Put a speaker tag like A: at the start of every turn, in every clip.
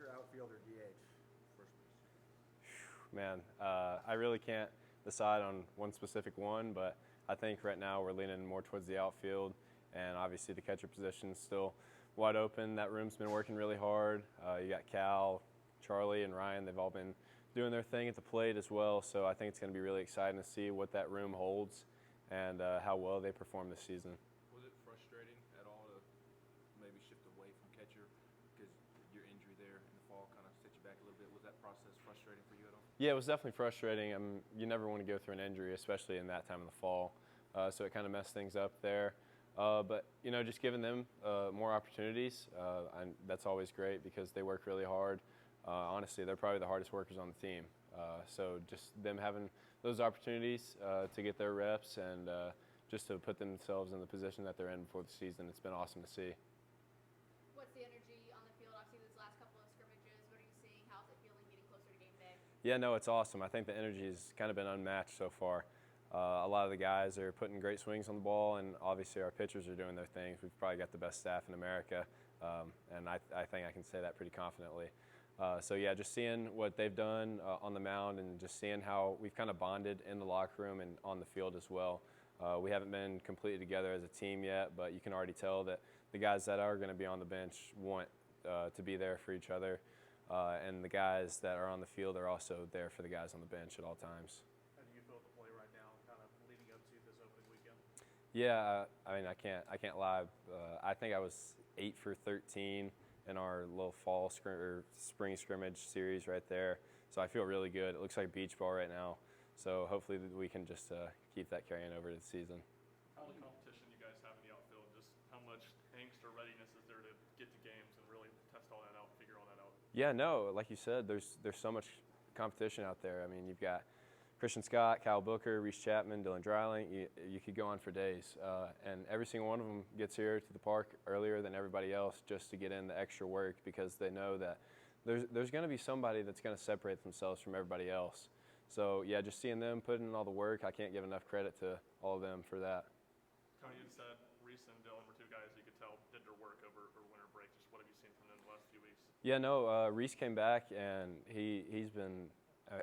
A: catcher, outfield, or DH? First base.
B: Man, I really can't decide on one specific one, but I think right now we're leaning more towards the outfield, and obviously the catcher position is still wide open. That room's been working really hard. You got Cal, Charlie, and Ryan. They've all been doing their thing at the plate as well, so I think it's going to be really exciting to see what that room holds and how well they perform this season.
C: Was it frustrating at all to maybe shift away from catcher because your injury there in the fall kind of set you back a little bit? Was that process frustrating for you at all?
B: Yeah, it was definitely frustrating. You never want to go through an injury, especially in that time of the fall, so it kind of messed things up there. But, just giving them more opportunities, that's always great because they work really hard. Honestly, they're probably the hardest workers on the team. So just them having those opportunities to get their reps and just to put themselves in the position that they're in before the season, it's been awesome to see.
D: What's the energy on the field? Obviously, these last couple of scrimmages, what are you seeing? How's it feeling getting closer to game day?
B: Yeah, no, it's awesome. I think the energy has kind of been unmatched so far. A lot of the guys are putting great swings on the ball, and obviously our pitchers are doing their things. We've probably got the best staff in America, and I think I can say that pretty confidently. So, yeah, just seeing what they've done on the mound and just seeing how we've kind of bonded in the locker room and on the field as well. We haven't been completely together as a team yet, but you can already tell that the guys that are going to be on the bench want to be there for each other, and the guys that are on the field are also there for the guys on the bench at all times.
E: How do you feel the play right now, kind of leading up to this opening weekend?
B: Yeah, I mean, I can't lie. I think I was 8 for 13 in our little fall spring scrimmage series right there. So I feel really good. It looks like beach ball right now. So hopefully we can just keep that carrying over to the season.
E: All the competition you guys have in the outfield, just how much angst or readiness is there to get to games and really test all that out, figure all that out?
B: Yeah, no, like you said, there's so much competition out there. I mean, you've got Christian Scott, Kyle Booker, Reese Chapman, Dylan Dreiling. You could go on for days. And every single one of them gets here to the park earlier than everybody else just to get in the extra work because they know that there's going to be somebody that's going to separate themselves from everybody else. So, yeah, just seeing them put in all the work, I can't give enough credit to all of them for that.
E: Tony, you said Reese and Dylan were two guys you could tell did their work over winter break. Just what have you seen from them the last few weeks?
B: Yeah, no, Reese came back, and he's been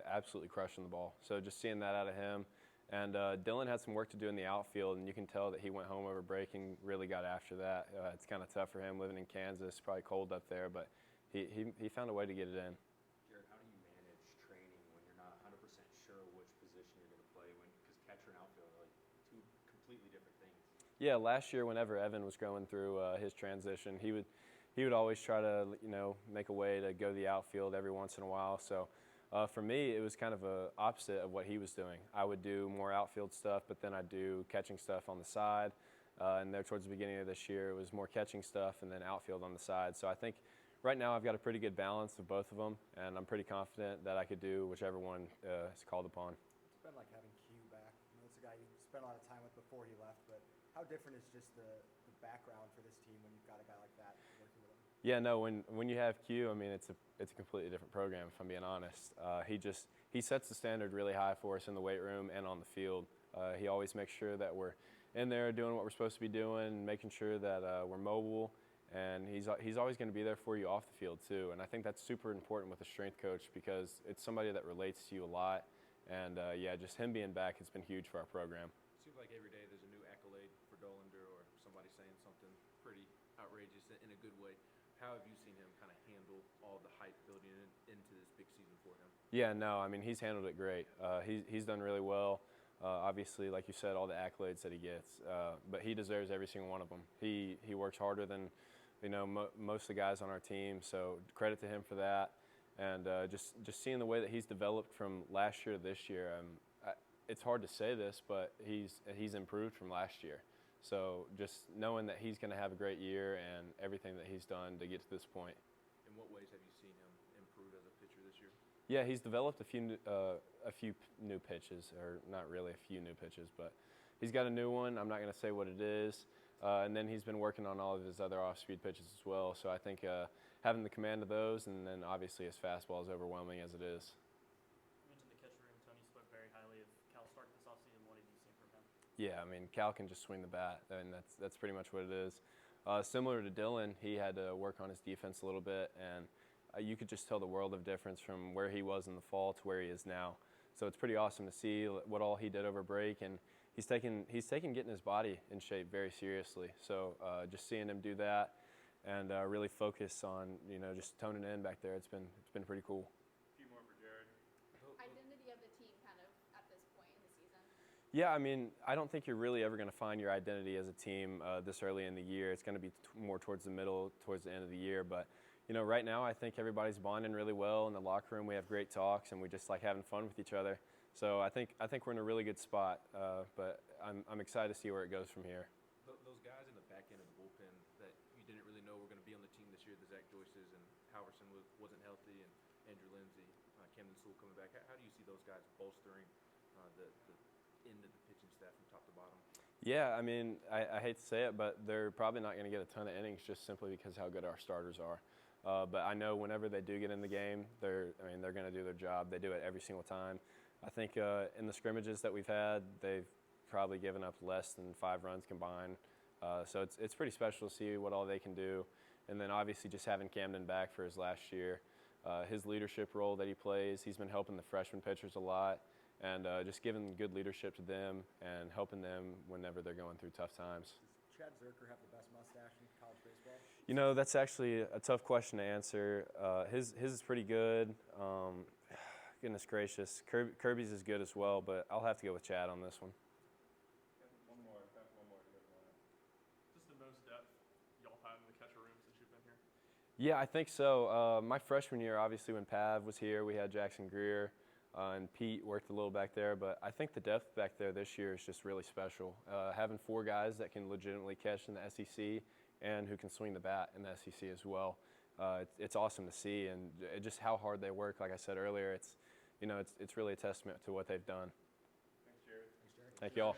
B: absolutely crushing the ball. So just seeing that out of him. And Dylan had some work to do in the outfield, and you can tell that he went home over break and really got after that. It's kind of tough for him living in Kansas, probably cold up there, but he found a way to get it in.
F: Jared, how do you manage training when you're not 100% sure which position you're going to play? Because catcher and outfield are like two completely different things.
B: Yeah, last year whenever Evan was going through his transition, he would always try to make a way to go to the outfield every once in a while. So for me, it was kind of a opposite of what he was doing. I would do more outfield stuff, but then I'd do catching stuff on the side. And there towards the beginning of this year, it was more catching stuff and then outfield on the side. So I think right now I've got a pretty good balance of both of them, and I'm pretty confident that I could do whichever one is called upon.
A: It's been like having Q back. It's a guy you spent a lot of time with before he left, but how different is just the background for this team when you've got a guy like that working with him?
B: Yeah, no, when you have Q, I mean, it's a completely different program, if I'm being honest. He sets the standard really high for us in the weight room and on the field. He always makes sure that we're in there doing what we're supposed to be doing, making sure that we're mobile, and he's always going to be there for you off the field too. And I think that's super important with a strength coach because it's somebody that relates to you a lot. And yeah, just him being back has been huge for our program.
C: It seems like every day there's a new accolade for Dolander or somebody saying something pretty outrageous in a good way. How have you seen him kind of handle all the hype building into this big season for him?
B: Yeah, no, I mean, he's handled it great. He's done really well. Obviously, like you said, all the accolades that he gets, but he deserves every single one of them. He works harder than most of the guys on our team, so credit to him for that. And just seeing the way that he's developed from last year to this year, it's hard to say this, but he's improved from last year. So just knowing that he's going to have a great year and everything that he's done to get to this point.
C: In what ways have you seen him improve as a pitcher this year?
B: Yeah, he's developed a few new pitches, or not really a few new pitches, but he's got a new one. I'm not going to say what it is. And then he's been working on all of his other off-speed pitches as well. So I think having the command of those, and then obviously his fastball is overwhelming as it is.
G: You mentioned the catcher room. Tony spoke very highly of Cal Stark this offseason. What have you seen from him?
B: Yeah, I mean, Cal can just swing the bat, and that's pretty much what it is. Similar to Dylan, he had to work on his defense a little bit, and you could just tell the world of difference from where he was in the fall to where he is now. So it's pretty awesome to see what all he did over break, and he's taken getting his body in shape very seriously. So just seeing him do that and really focus on just toning in back there, it's been pretty cool.
E: A few more for Jared.
D: Identity of the team kind of at this point in the season.
B: Yeah, I mean, I don't think you're really ever going to find your identity as a team this early in the year. It's going to be more towards the middle, towards the end of the year. But, right now I think everybody's bonding really well in the locker room. We have great talks, and we just like having fun with each other. So I think we're in a really good spot, but I'm excited to see where it goes from here.
C: Those guys in the back end of the bullpen that you didn't really know were going to be on the team this year, the Zach Joyces and Halverson wasn't healthy, and Andrew Lindsay, Camden Sewell coming back. How do you see those guys bolstering the end of the pitching staff from top to bottom?
B: Yeah, I mean, I hate to say it, but they're probably not going to get a ton of innings just simply because how good our starters are. But I know whenever they do get in the game, they're going to do their job. They do it every single time. I think in the scrimmages that we've had, they've probably given up less than 5 runs combined. So it's pretty special to see what all they can do. And then obviously just having Camden back for his last year, his leadership role that he plays, he's been helping the freshman pitchers a lot, and just giving good leadership to them and helping them whenever they're going through tough times.
A: Does Chad Zerker have the best mustache in college baseball?
B: That's actually a tough question to answer. His is pretty good. Goodness gracious. Kirby's is good as well, but I'll have to go with Chad on this one.
E: One more. Just the most depth y'all had in the catcher room since you've been here?
B: Yeah, I think so. My freshman year, obviously, when Pav was here, we had Jackson Greer, and Pete worked a little back there. But I think the depth back there this year is just really special. Having 4 guys that can legitimately catch in the SEC and who can swing the bat in the SEC as well. It's awesome to see, and just how hard they work. Like I said earlier, it's really a testament to what they've done.
E: Thanks, Jared.
B: Thank you all.